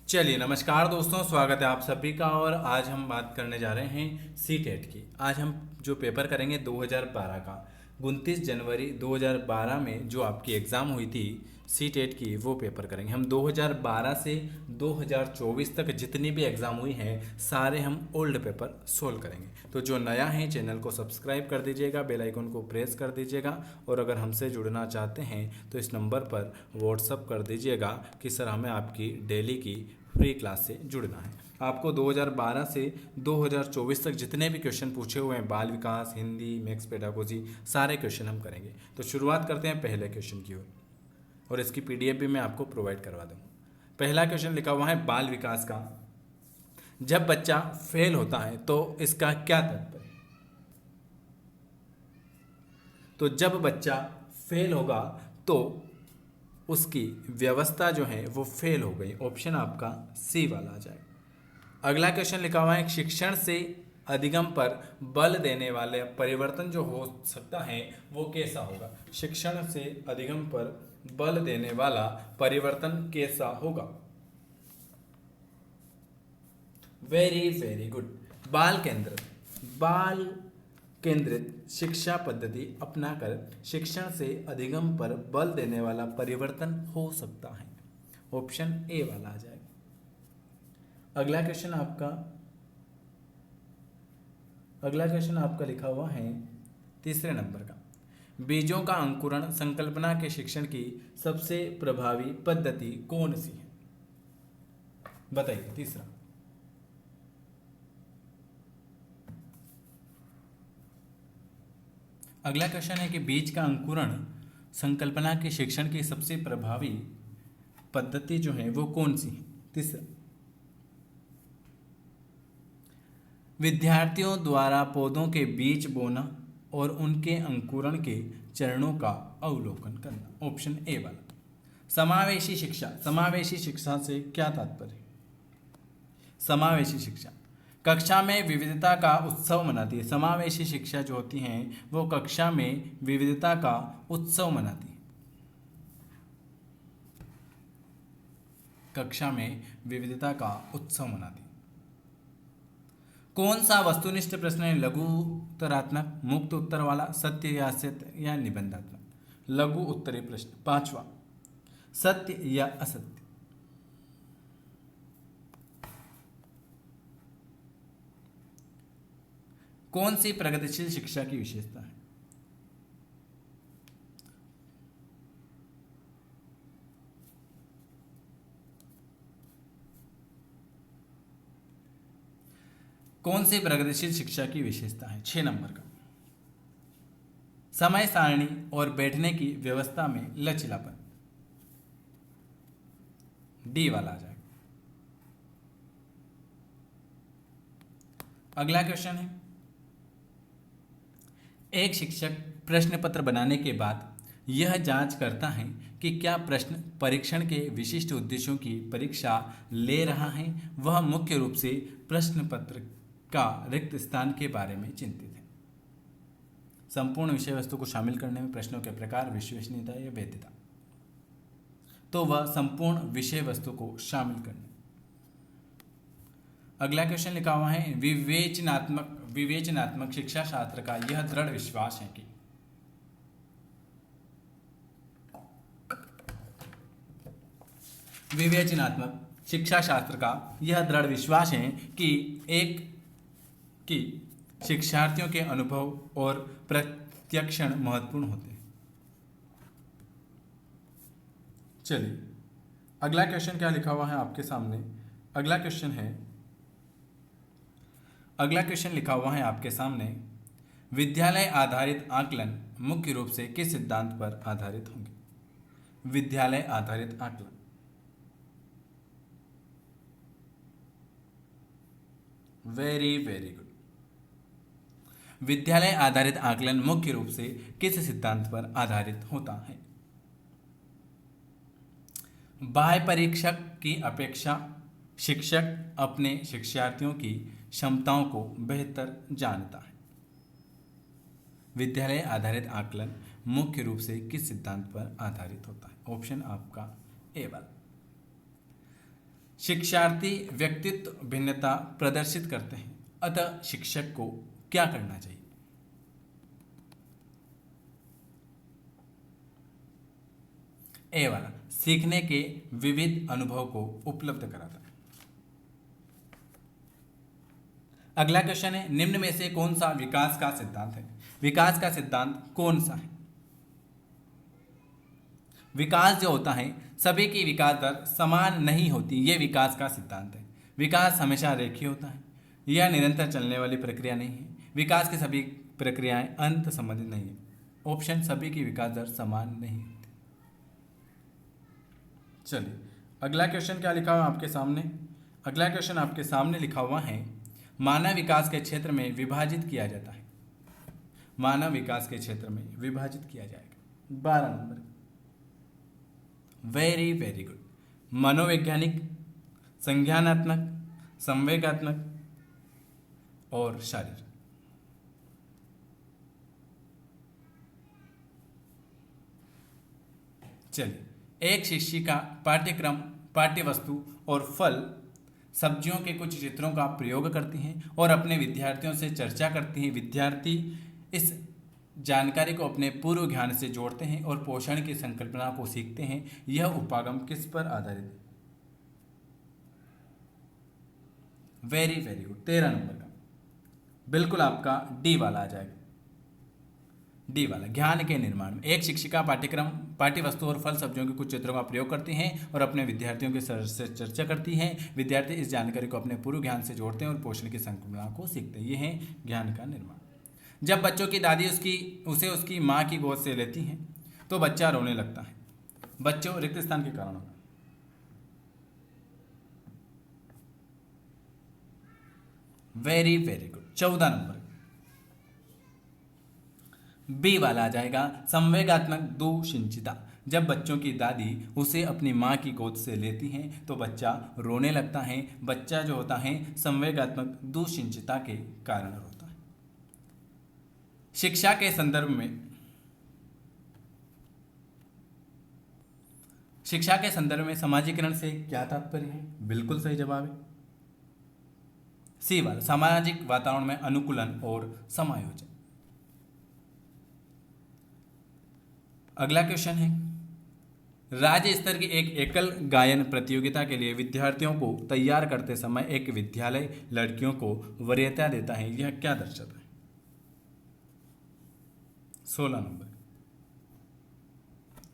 चलिए नमस्कार दोस्तों, स्वागत है आप सभी का। और आज हम बात करने जा रहे हैं सी टेट की। आज हम जो पेपर करेंगे 2012 का, 29 जनवरी 2012 में जो आपकी एग्ज़ाम हुई थी सी टेट की, वो पेपर करेंगे हम। 2012 से 2024 तक जितनी भी एग्ज़ाम हुई हैं सारे हम ओल्ड पेपर सोल्व करेंगे। तो जो नया है चैनल को सब्सक्राइब कर दीजिएगा, बेल आइकन को प्रेस कर दीजिएगा। और अगर हमसे जुड़ना चाहते हैं तो इस नंबर पर व्हाट्सअप कर दीजिएगा कि सर हमें आपकी डेली की फ्री क्लास से जुड़ना है। आपको 2012 से 2024 तक जितने भी क्वेश्चन पूछे हुए हैं, बाल विकास, हिंदी, मैथ्स, पेडागोजी, सारे क्वेश्चन हम करेंगे। तो शुरुआत करते हैं पहले क्वेश्चन की ओर, और इसकी पीडीएफ भी मैं आपको प्रोवाइड करवा दूँगा। पहला क्वेश्चन लिखा हुआ है बाल विकास का, जब बच्चा फेल होता है तो इसका क्या तात्पर्य है? तो जब बच्चा फेल होगा तो उसकी व्यवस्था जो है वो फेल हो गई। ऑप्शन आपका सी वाला आ जाएगा। अगला क्वेश्चन लिखा हुआ है शिक्षण से अधिगम पर बल देने वाले परिवर्तन जो हो सकता है वो कैसा होगा? शिक्षण से अधिगम पर बल देने वाला परिवर्तन कैसा होगा? Very very good. बाल केंद्रित शिक्षा पद्धति अपनाकर शिक्षण से अधिगम पर बल देने वाला परिवर्तन हो सकता है। ऑप्शन ए वाला आ जाएगा। अगला क्वेश्चन आपका लिखा हुआ है तीसरे नंबर का, बीजों का अंकुरण संकल्पना के शिक्षण की सबसे प्रभावी पद्धति कौन सी है? बताइए। तीसरा, अगला क्वेश्चन है कि बीज का अंकुरण संकल्पना के शिक्षण की सबसे प्रभावी पद्धति जो है वो कौन सी है? तीसरा, विद्यार्थियों द्वारा पौधों के बीज बोना और उनके अंकुरण के चरणों का अवलोकन करना। ऑप्शन ए वाला। समावेशी शिक्षा से क्या तात्पर्य है? समावेशी शिक्षा कक्षा में विविधता का उत्सव मनाती है। समावेशी शिक्षा जो होती है वो कक्षा में विविधता का उत्सव मनाती है। कक्षा में विविधता का उत्सव मनाती है। कौन सा वस्तुनिष्ठ प्रश्न है? लघु उत्तरात्मक, मुक्त उत्तर वाला, सत्य या असत्य या निबंधात्मक? लघु उत्तरीय प्रश्न। पांचवा, सत्य या असत्य? कौन सी प्रगतिशील शिक्षा की विशेषता है? कौन सी प्रगतिशील शिक्षा की विशेषता है? 6 नंबर का, समय सारणी और बैठने की व्यवस्था में लचीलापन। डी वाला आ जाएगा। अगला क्वेश्चन है, एक शिक्षक प्रश्न पत्र बनाने के बाद यह जांच करता है कि क्या प्रश्न परीक्षण के विशिष्ट उद्देश्यों की परीक्षा ले रहा है। वह मुख्य रूप से प्रश्न पत्र का रिक्त स्थान के बारे में चिंतित है। संपूर्ण विषय वस्तु को शामिल करने में प्रश्नों के प्रकार, विश्वसनीयता या वैधता। तो वह संपूर्ण विषय वस्तु को शामिल करने। अगला क्वेश्चन लिखा हुआ है विवेचनात्मक शिक्षा शास्त्र का यह दृढ़ विश्वास है कि। विवेचनात्मक शिक्षा शास्त्र का यह दृढ़ विश्वास है कि शिक्षार्थियों के अनुभव और प्रत्यक्षण महत्वपूर्ण होते हैं। चलिए अगला क्वेश्चन क्या लिखा हुआ है आपके सामने। अगला क्वेश्चन लिखा हुआ है आपके सामने, विद्यालय आधारित आकलन मुख्य रूप से किस सिद्धांत पर आधारित होंगे? विद्यालय आधारित आकलन। Very very good. विद्यालय आधारित आकलन मुख्य रूप से किस सिद्धांत पर आधारित होता है? बाह्य परीक्षक की अपेक्षा शिक्षक अपने शिक्षार्थियों की क्षमताओं को बेहतर जानता है। विद्यालय आधारित आकलन मुख्य रूप से किस सिद्धांत पर आधारित होता है? ऑप्शन आपका ए वाला। शिक्षार्थी व्यक्तित्व भिन्नता प्रदर्शित करते हैं, अतः शिक्षक को क्या करना चाहिए? ए वाला, सीखने के विविध अनुभव को उपलब्ध कराता है। अगला क्वेश्चन है, निम्न में से कौन सा विकास का सिद्धांत है? विकास का सिद्धांत कौन सा है? विकास जो होता है, सभी की विकास दर समान नहीं होती, यह विकास का सिद्धांत है। विकास हमेशा रेखीय होता है, यह निरंतर चलने वाली प्रक्रिया नहीं है। विकास की सभी प्रक्रियाएं अंत संबंधित नहीं है। ऑप्शन, सभी की विकास दर समान नहीं होती। चलिए अगला क्वेश्चन क्या लिखा हुआ आपके सामने? अगला क्वेश्चन आपके सामने लिखा हुआ है, मानव विकास के क्षेत्र में विभाजित किया जाता है। मानव विकास के क्षेत्र में विभाजित किया जाएगा। 12 नंबर। Very very good. मनोवैज्ञानिक, संज्ञानात्मक, संवेगात्मक और शारीरिक। चलिए, एक शिक्षिका पाठ्यक्रम, पाठ्यवस्तु और फल सब्जियों के कुछ चित्रों का प्रयोग करती हैं और अपने विद्यार्थियों से चर्चा करती हैं। विद्यार्थी इस जानकारी को अपने पूर्व ज्ञान से जोड़ते हैं और पोषण की संकल्पना को सीखते हैं। यह उपागम किस पर आधारित है? Very very good. 13 नंबर का बिल्कुल आपका डी वाला आ जाएगा। डी वाला, ज्ञान के निर्माण में एक शिक्षिका पाठ्यक्रम, पाठ्यवस्तु और फल सब्जियों के कुछ चित्रों का प्रयोग करती हैं और अपने विद्यार्थियों के से चर्चा करती हैं। विद्यार्थी इस जानकारी को अपने पूर्व ज्ञान से जोड़ते हैं और पोषण की संकल्पना को सीखते हैं। ये है ज्ञान का निर्माण। जब बच्चों की दादी उसे उसकी माँ की गोद से लेती हैं तो बच्चा रोने लगता है। बच्चों, रिक्त स्थान के कारण होगा। Very very good. 14 number B वाला आ जाएगा, संवेगात्मक दुश्चिंता। जब बच्चों की दादी उसे अपनी माँ की गोद से लेती हैं तो बच्चा रोने लगता है। बच्चा जो होता है संवेगात्मक दुश्चिंता के कारण रोता है। शिक्षा के संदर्भ में, शिक्षा के संदर्भ में समाजीकरण से क्या तात्पर्य है? बिल्कुल सही जवाब है सी वाला, सामाजिक वातावरण में अनुकूलन और समायोजन। अगला क्वेश्चन है, राज्य स्तर की एक एकल गायन प्रतियोगिता के लिए विद्यार्थियों को तैयार करते समय एक विद्यालय लड़कियों को वरीयता देता है। यह क्या दर्शाता है? 16 नंबर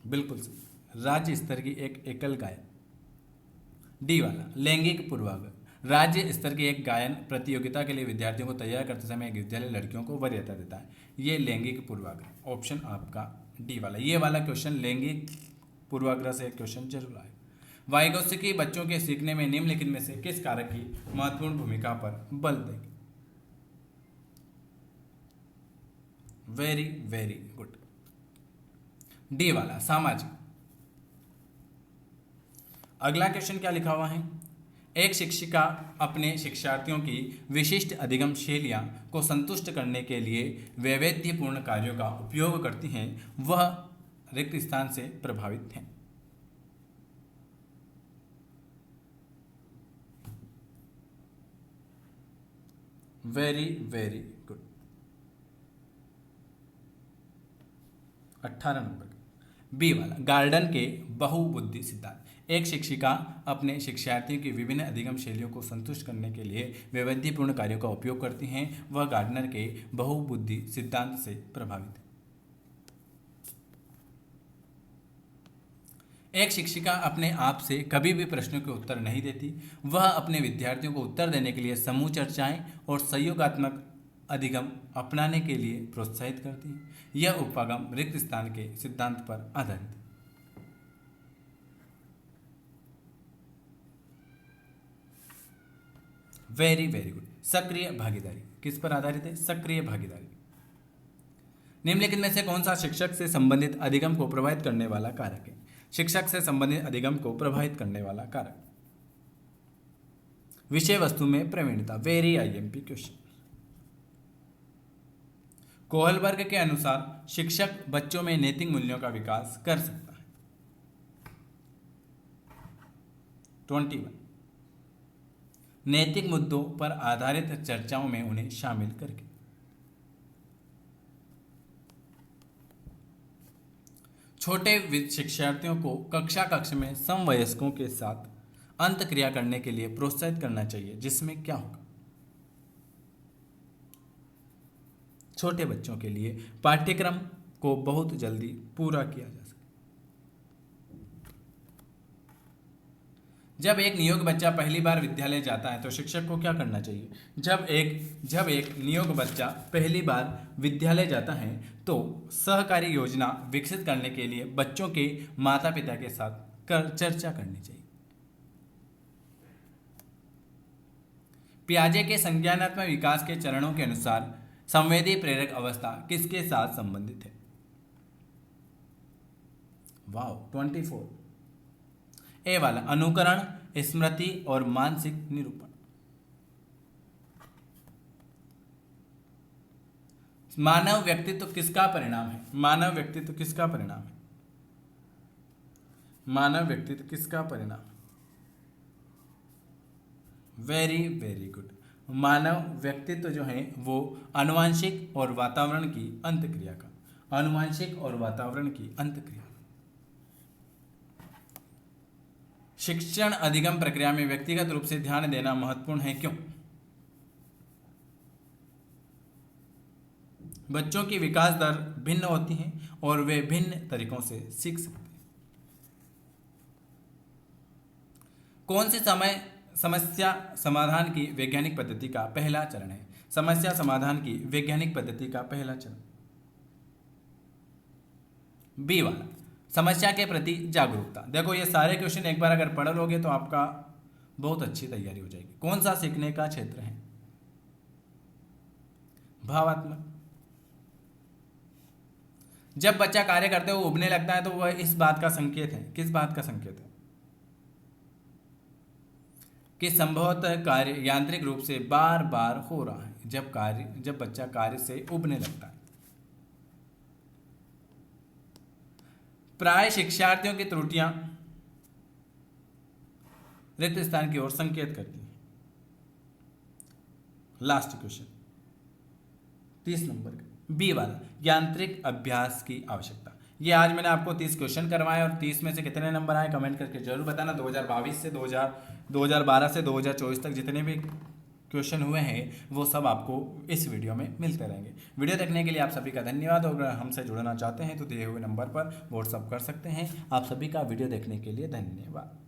बिल्कुल सही, राज्य स्तर की एक एकल गायन। डी वाला, लैंगिक पूर्वाग्रह। राज्य स्तर की एक गायन प्रतियोगिता के लिए विद्यार्थियों को तैयार करते समय एक विद्यालय लड़कियों को वरीयता देता है। ये लैंगिक पूर्वाग्रह। ऑप्शन आपका डी वाला। ये वाला क्वेश्चन लैंगिक पूर्वाग्रह से क्वेश्चन जरूर आए। वाइगोत्स्की बच्चों के सीखने में निम्नलिखित में से किस कारक की महत्वपूर्ण भूमिका पर बल देंगे? Very very good. डी वाला, सामाजिक। अगला क्वेश्चन क्या लिखा हुआ है, एक शिक्षिका अपने शिक्षार्थियों की विशिष्ट अधिगम शैलियाँ को संतुष्ट करने के लिए वैविध्यपूर्ण कार्यों का उपयोग करती हैं। वह रिक्त स्थान से प्रभावित हैं। Very very good. 18 number B वाला, गार्डन के बहुबुद्धि सिद्धांत। एक शिक्षिका अपने शिक्षार्थियों की विभिन्न अधिगम शैलियों को संतुष्ट करने के लिए वैविध्यपूर्ण कार्यों का उपयोग करती हैं। वह गार्डनर के बहुबुद्धि सिद्धांत से प्रभावित है। एक शिक्षिका अपने आप से कभी भी प्रश्नों के उत्तर नहीं देती। वह अपने विद्यार्थियों को उत्तर देने के लिए समूह चर्चाएं और सहयोगात्मक अधिगम अपनाने के लिए प्रोत्साहित करती है। यह उपागम रिक्त स्थान के सिद्धांत पर आधारित है। Very very good. सक्रिय भागीदारी किस पर आधारित है? सक्रिय भागीदारी। निम्नलिखित में से कौन सा शिक्षक से संबंधित अधिगम को प्रभावित करने वाला कारक है? शिक्षक से संबंधित अधिगम को प्रभावित करने वाला कारक, विषय वस्तु में प्रवीणता। Very IMP question. कोहलबर्ग के अनुसार शिक्षक बच्चों में नैतिक मूल्यों का विकास कर सकता है। 21 नैतिक मुद्दों पर आधारित चर्चाओं में उन्हें शामिल करके। छोटे शिक्षार्थियों को कक्ष में समवयस्कों के साथ अंतःक्रिया करने के लिए प्रोत्साहित करना चाहिए, जिसमें क्या होगा? छोटे बच्चों के लिए पाठ्यक्रम को बहुत जल्दी पूरा किया जा सके। जब एक नियोग बच्चा पहली बार विद्यालय जाता है तो शिक्षक को क्या करना चाहिए? जब एक नियोग बच्चा पहली बार विद्यालय जाता है तो सहकारी योजना विकसित करने के लिए बच्चों के माता पिता के साथ चर्चा करनी चाहिए। पियाजे के संज्ञानात्मक विकास के चरणों के अनुसार संवेदी प्रेरक अवस्था किसके साथ संबंधित है? वाओ 24। ए वाला अनुकरण, स्मृति और मानसिक निरूपण। मानव व्यक्तित्व किसका परिणाम है? मानव व्यक्तित्व किसका परिणाम है? मानव व्यक्तित्व किसका परिणाम? Very very good. मानव व्यक्तित्व जो है वो आनुवांशिक और वातावरण की अंतक्रिया का, आनुवांशिक और वातावरण की अंतक्रिया। शिक्षण अधिगम प्रक्रिया में व्यक्तिगत रूप से ध्यान देना महत्वपूर्ण है, क्यों? बच्चों की विकास दर भिन्न होती है और वे भिन्न तरीकों से सीख सकते हैं। कौन सी समस्या समाधान की वैज्ञानिक पद्धति का पहला चरण है? समस्या समाधान की वैज्ञानिक पद्धति का पहला चरण बी वाला, समस्या के प्रति जागरूकता। देखो ये सारे क्वेश्चन एक बार अगर पढ़ लोगे तो आपका बहुत अच्छी तैयारी हो जाएगी। कौन सा सीखने का क्षेत्र है? भावात्मक। जब बच्चा कार्य करते हुए उबने लगता है तो वह इस बात का संकेत है, किस बात का संकेत है? कि संभवतः कार्य यांत्रिक रूप से बार बार हो रहा है। जब बच्चा कार्य से उबने लगता है। प्राय शिक्षार्थियों की त्रुटियां रिक्त स्थान की ओर संकेत करती हैं। लास्ट क्वेश्चन 30 नंबर का बी वाला, यांत्रिक अभ्यास की आवश्यकता। ये आज मैंने आपको 30 क्वेश्चन करवाए और 30 में से कितने नंबर आए कमेंट करके जरूर बताना। 2012 से 2024 तक जितने भी क्वेश्चन हुए हैं वो सब आपको इस वीडियो में मिलते रहेंगे। वीडियो देखने के लिए आप सभी का धन्यवाद। और अगर हमसे जुड़ना चाहते हैं तो दिए हुए नंबर पर व्हाट्सअप कर सकते हैं। आप सभी का वीडियो देखने के लिए धन्यवाद।